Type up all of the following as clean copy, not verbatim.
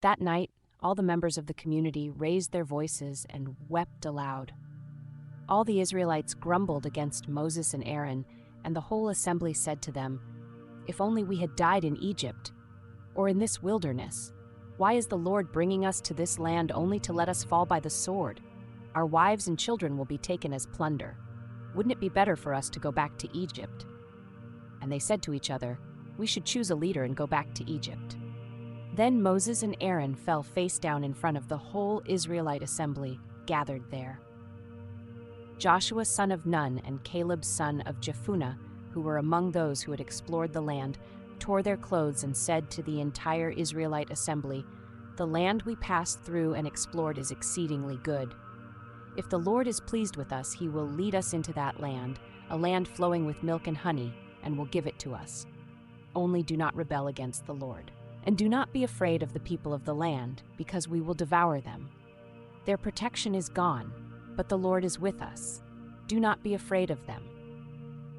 That night, all the members of the community raised their voices and wept aloud. All the Israelites grumbled against Moses and Aaron, and the whole assembly said to them, "If only we had died in Egypt, or in this wilderness. Why is the Lord bringing us to this land only to let us fall by the sword? Our wives and children will be taken as plunder. Wouldn't it be better for us to go back to Egypt?" And they said to each other, "We should choose a leader and go back to Egypt." Then Moses and Aaron fell face down in front of the whole Israelite assembly gathered there. Joshua son of Nun and Caleb son of Jephunneh, who were among those who had explored the land, tore their clothes and said to the entire Israelite assembly, "The land we passed through and explored is exceedingly good. If the Lord is pleased with us, he will lead us into that land, a land flowing with milk and honey, and will give it to us. Only do not rebel against the Lord. And do not be afraid of the people of the land, because we will devour them. Their protection is gone, but the Lord is with us. Do not be afraid of them."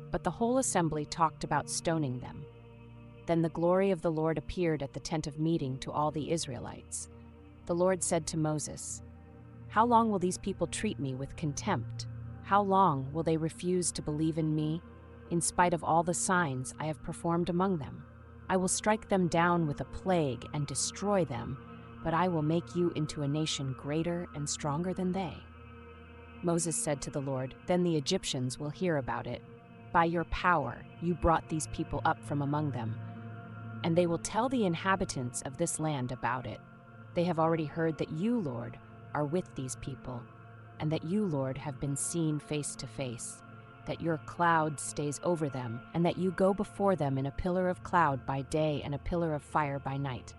But the whole assembly talked about stoning them. Then the glory of the Lord appeared at the tent of meeting to all the Israelites. The Lord said to Moses, "How long will these people treat me with contempt? How long will they refuse to believe in me, in spite of all the signs I have performed among them? I will strike them down with a plague and destroy them, but I will make you into a nation greater and stronger than they." Moses said to the Lord, "Then the Egyptians will hear about it. By your power you brought these people up from among them, and they will tell the inhabitants of this land about it. They have already heard that you, Lord, are with these people, and that you, Lord, have been seen face to face, that your cloud stays over them, and that you go before them in a pillar of cloud by day and a pillar of fire by night.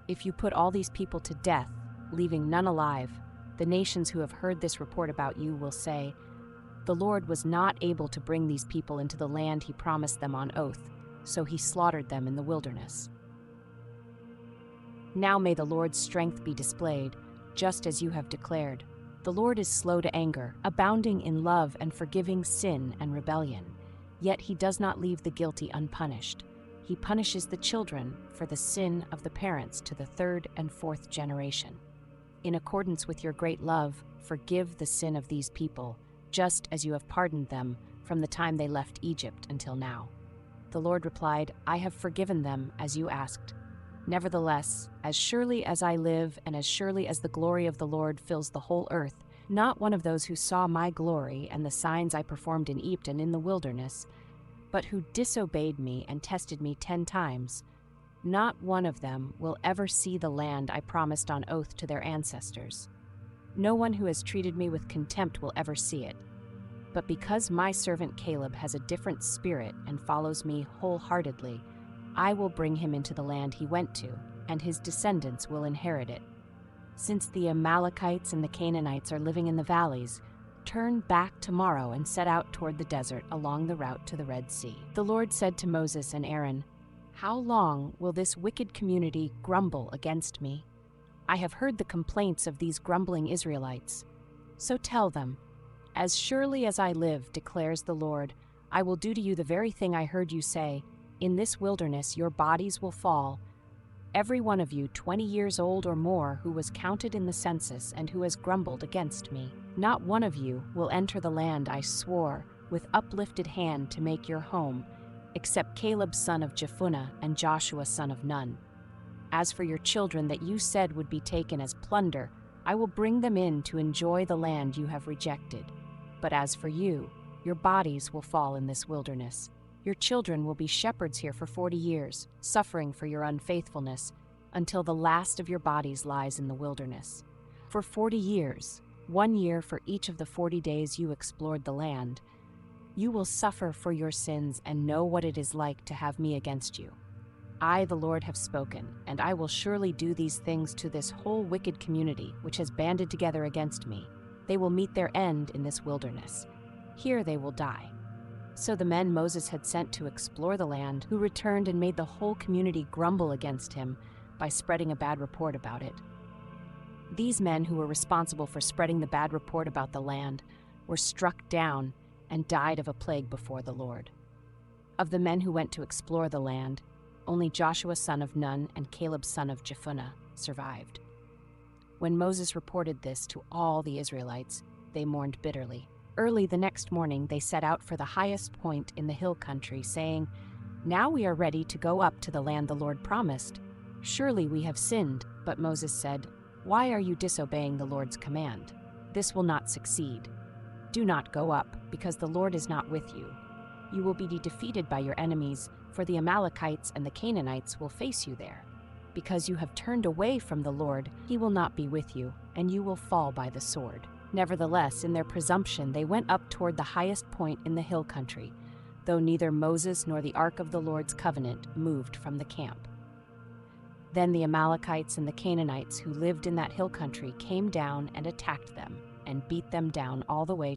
If you put all these people to death, leaving none alive, the nations who have heard this report about you will say, 'The Lord was not able to bring these people into the land he promised them on oath, so he slaughtered them in the wilderness.' Now may the Lord's strength be displayed, just as you have declared. The Lord is slow to anger, abounding in love and forgiving sin and rebellion. Yet he does not leave the guilty unpunished. He punishes the children for the sin of the parents to the third and fourth generation. In accordance with your great love, forgive the sin of these people, just as you have pardoned them from the time they left Egypt until now." The Lord replied, "I have forgiven them as you asked. Nevertheless, as surely as I live and as surely as the glory of the Lord fills the whole earth, not one of those who saw my glory and the signs I performed in Egypt and in the wilderness, but who disobeyed me and tested me 10 times, not one of them will ever see the land I promised on oath to their ancestors. No one who has treated me with contempt will ever see it. But because my servant Caleb has a different spirit and follows me wholeheartedly, I will bring him into the land he went to, and his descendants will inherit it. Since the Amalekites and the Canaanites are living in the valleys, turn back tomorrow and set out toward the desert along the route to the Red Sea." The Lord said to Moses and Aaron, "How long will this wicked community grumble against me? I have heard the complaints of these grumbling Israelites. So tell them, 'As surely as I live, declares the Lord, I will do to you the very thing I heard you say. In this wilderness your bodies will fall. Every one of you 20 years old or more who was counted in the census and who has grumbled against me. Not one of you will enter the land I swore with uplifted hand to make your home, except Caleb son of Jephunneh and Joshua son of Nun. As for your children that you said would be taken as plunder, I will bring them in to enjoy the land you have rejected. But as for you, your bodies will fall in this wilderness. Your children will be shepherds here for 40 years, suffering for your unfaithfulness, until the last of your bodies lies in the wilderness. For 40 years, 1 year for each of the 40 days you explored the land, you will suffer for your sins and know what it is like to have me against you. I, the Lord, have spoken, and I will surely do these things to this whole wicked community which has banded together against me. They will meet their end in this wilderness. Here they will die." So the men Moses had sent to explore the land, who returned and made the whole community grumble against him by spreading a bad report about it. These men who were responsible for spreading the bad report about the land were struck down and died of a plague before the Lord. Of the men who went to explore the land, Only Joshua son of Nun and Caleb son of Jephunneh survived. When Moses reported this to all the Israelites, they mourned bitterly. Early the next morning, they set out for the highest point in the hill country, saying, "Now we are ready to go up to the land the Lord promised. Surely we have sinned." But Moses said, "Why are you disobeying the Lord's command? This will not succeed. Do not go up, because the Lord is not with you. You will be defeated by your enemies, for the Amalekites and the Canaanites will face you there. Because you have turned away from the Lord, he will not be with you, and you will fall by the sword." Nevertheless, in their presumption, they went up toward the highest point in the hill country, though neither Moses nor the ark of the Lord's covenant moved from the camp. Then the Amalekites and the Canaanites who lived in that hill country came down and attacked them, and beat them down all the way